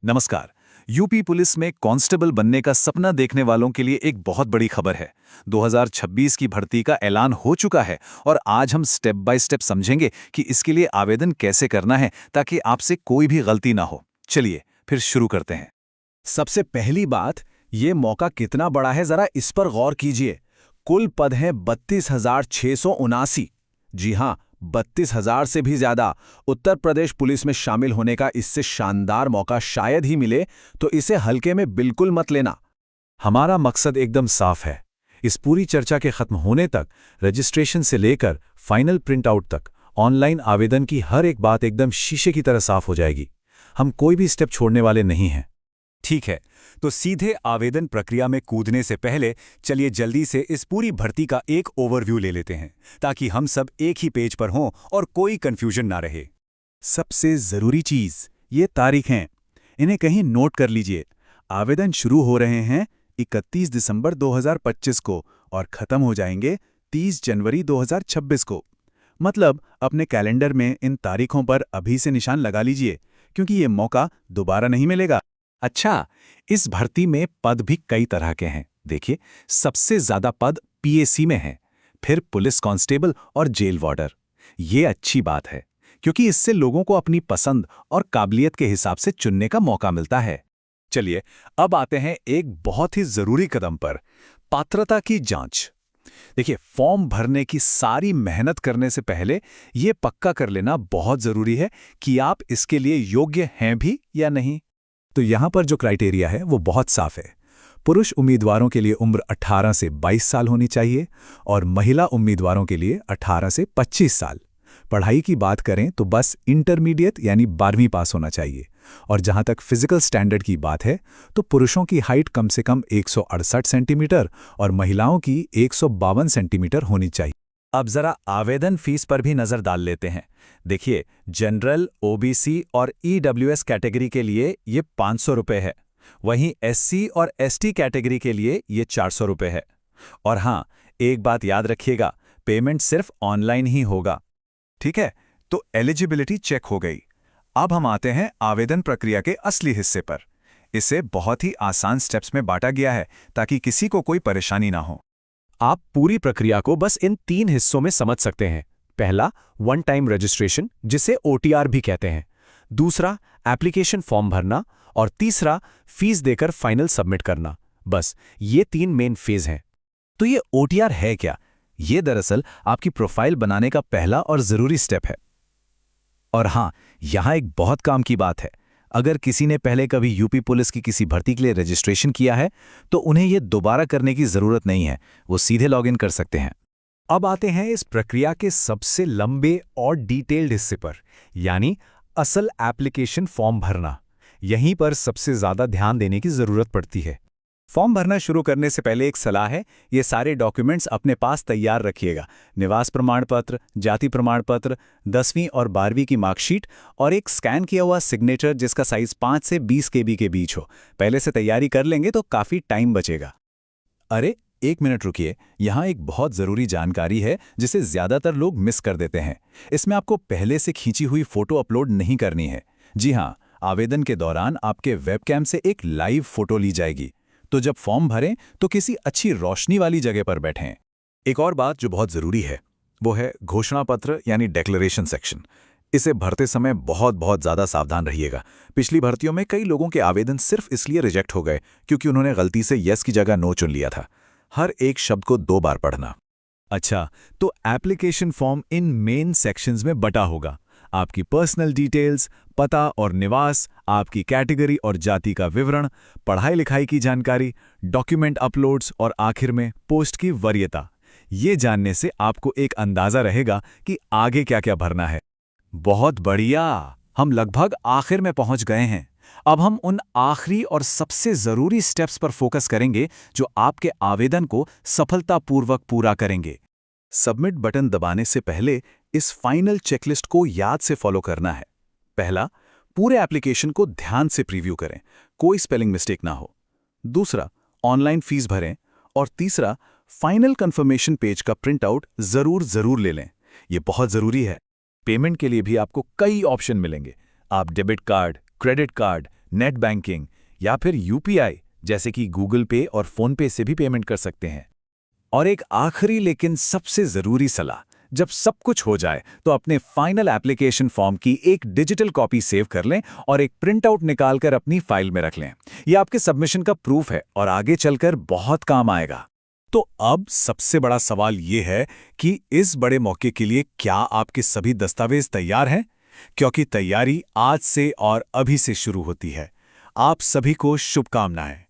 नमस्कार। UP police में constable बनने का सपना देखने वालों के लिए एक बहुत बड़ी खबर है। 2026 की भर्ती का ऐलान हो चुका है और आज हम स्टेप बाय स्टेप समझेंगे कि इसके लिए आवेदन कैसे करना है ताकि आपसे कोई भी गलती ना हो। चलिए फिर शुरू करते हैं। सबसे पहली बात, ये मौका कितना बड़ा है जरा इस पर गौर कीजिए। कुल पद हैं 32,679। जी हां, 32,000 से भी ज्यादा। उत्तर प्रदेश पुलिस में शामिल होने का इससे शानदार मौका शायद ही मिले, तो इसे हल्के में बिल्कुल मत लेना। हमारा मकसद एकदम साफ है। इस पूरी चर्चा के खत्म होने तक, रजिस्ट्रेशन से लेकर फाइनल प्रिंट आउट तक, ऑनलाइन आवेदन की हर एक बात एकदम शीशे की तरह साफ हो जाएगी। हम कोई भी स्टेप छोड़ने वाले नहीं हैं। ठीक है, तो सीधे आवेदन प्रक्रिया में कूदने से पहले चलिए जल्दी से इस पूरी भर्ती का एक ओवरव्यू ले लेते हैं, ताकि हम सब एक ही पेज पर हों और कोई कंफ्यूजन ना रहे। सबसे जरूरी चीज ये तारीख हैं। इन्हें कहीं नोट कर लीजिए। आवेदन शुरू हो रहे हैं 31 दिसंबर 2025 को और खत्म हो जाएंगे 30 जनवरी 2026 को। मतलब अपने कैलेंडर में इन तारीखों पर अभी से निशान लगा लीजिए, क्योंकि ये मौका दोबारा नहीं मिलेगा। अच्छा, इस भर्ती में पद भी कई तरह के हैं। देखिए, सबसे ज्यादा पद पीएसी में हैं, फिर पुलिस कांस्टेबल और जेल वार्डर। ये अच्छी बात है, क्योंकि इससे लोगों को अपनी पसंद और काबिलियत के हिसाब से चुनने का मौका मिलता है। चलिए, अब आते हैं एक बहुत ही जरूरी कदम पर, पात्रता की जांच। देखिए, फॉर्म भरने की सारी मेहनत करने से पहले ये पक्का कर लेना बहुत जरूरी है कि आप इसके लिए योग्य हैं भी या नहीं। तो यहाँ पर जो क्राइटेरिया है वो बहुत साफ है। पुरुष उम्मीदवारों के लिए उम्र 18 से 22 साल होनी चाहिए और महिला उम्मीदवारों के लिए 18 से 25 साल। पढ़ाई की बात करें तो बस इंटरमीडिएट यानी 12वीं पास होना चाहिए। और जहाँ तक फिजिकल स्टैंडर्ड की बात है तो पुरुषों की हाइट कम से कम 168 सेंटीमीटर और महिलाओं की 152 सेंटीमीटर होनी चाहिए। अब जरा आवेदन फीस पर भी नजर डाल लेते हैं। देखिए, जनरल, ओबीसी और ईडब्ल्यूएस कैटेगरी के लिए ये 500 रुपये है। वहीं एससी और एसटी कैटेगरी के लिए ये 400 रुपये है। और हाँ, एक बात याद रखिएगा, पेमेंट सिर्फ ऑनलाइन ही होगा। ठीक है, तो एलिजिबिलिटी चेक हो गई। अब हम आते हैं आवेदन प्रक्रिया के असली हिस्से पर। इसे बहुत ही आसान स्टेप्स में बांटा गया है ताकि किसी को कोई परेशानी ना हो। आप पूरी प्रक्रिया को बस इन 3 हिस्सों में समझ सकते हैं। पहला, वन टाइम रजिस्ट्रेशन, जिसे ओटीआर भी कहते हैं। दूसरा, एप्लीकेशन फॉर्म भरना। और तीसरा, फीस देकर फाइनल सबमिट करना। बस ये 3 मेन फेज हैं। तो ये ओटीआर है क्या? ये दरअसल आपकी प्रोफाइल बनाने का पहला और जरूरी स्टेप है। और हाँ, यहाँ एक बहुत काम की बात है। अगर किसी ने पहले कभी यूपी पुलिस की किसी भर्ती के लिए रजिस्ट्रेशन किया है तो उन्हें यह दोबारा करने की जरूरत नहीं है, वो सीधे लॉगिन कर सकते हैं। अब आते हैं इस प्रक्रिया के सबसे लंबे और डिटेल्ड हिस्से पर, यानी असल एप्लीकेशन फॉर्म भरना। यहीं पर सबसे ज्यादा ध्यान देने की जरूरत पड़ती है। फॉर्म भरना शुरू करने से पहले एक सलाह है, ये सारे डॉक्यूमेंट्स अपने पास तैयार रखिएगा। निवास प्रमाण पत्र, जाति प्रमाण पत्र, 10वीं और 12वीं की मार्कशीट और एक स्कैन किया हुआ सिग्नेचर जिसका साइज 5 से 20 KB के बीच हो। पहले से तैयारी कर लेंगे तो काफ़ी टाइम बचेगा। अरे, एक मिनट रुकिए, यहाँ एक बहुत ज़रूरी जानकारी है जिसे ज़्यादातर लोग मिस कर देते हैं। इसमें आपको पहले से खींची हुई फ़ोटो अपलोड नहीं करनी है। जी हाँ, आवेदन के दौरान आपके वेबकैम से एक लाइव फ़ोटो ली जाएगी। तो जब फॉर्म भरें तो किसी अच्छी रोशनी वाली जगह पर बैठें। एक और बात जो बहुत ज़रूरी है वो है घोषणा पत्र यानी डिक्लेरेशन सेक्शन। इसे भरते समय बहुत ज़्यादा सावधान रहिएगा। पिछली भर्तियों में कई लोगों के आवेदन सिर्फ इसलिए रिजेक्ट हो गए क्योंकि उन्होंने गलती से यस की जगह नो चुन लिया था। हर एक शब्द को 2 बार पढ़ना। अच्छा, तो application form in main sections में बटा होगा। आपकी पर्सनल डिटेल्स, पता और निवास, आपकी कैटेगरी और जाति का विवरण, पढ़ाई लिखाई की जानकारी, डॉक्यूमेंट अपलोड्स और आखिर में पोस्ट की वरीयता। ये जानने से आपको एक अंदाजा रहेगा कि आगे क्या क्या भरना है। बहुत बढ़िया, हम लगभग आखिर में पहुंच गए हैं। अब हम उन आखिरी और सबसे जरूरी स्टेप्स पर फोकस करेंगे जो आपके आवेदन को सफलतापूर्वक पूरा करेंगे। सबमिट बटन दबाने से पहले इस फाइनल चेकलिस्ट को याद से फॉलो करना है। पहला, पूरे एप्लीकेशन को ध्यान से प्रीव्यू करें, कोई स्पेलिंग मिस्टेक ना हो। दूसरा, ऑनलाइन फीस भरें। और तीसरा, फाइनल कंफर्मेशन पेज का प्रिंट आउट जरूर ले लें। ये बहुत जरूरी है। पेमेंट के लिए भी आपको कई ऑप्शन मिलेंगे। आप debit card, credit card, net banking या फिर यूपीआई जैसे कि गूगल पे और फोन पे से भी पेमेंट कर सकते हैं। और एक आखिरी लेकिन सबसे ज़रूरी सलाह, जब सब कुछ हो जाए तो अपने फाइनल एप्लीकेशन फॉर्म की एक डिजिटल कॉपी सेव कर लें और एक प्रिंटआउट निकालकर अपनी फाइल में रख लें। यह आपके सबमिशन का प्रूफ है और आगे चलकर बहुत काम आएगा। तो अब सबसे बड़ा सवाल ये है कि इस बड़े मौके के लिए क्या आपके सभी दस्तावेज तैयार हैं? क्योंकि तैयारी आज से और अभी से शुरू होती है। आप सभी को शुभकामनाएं।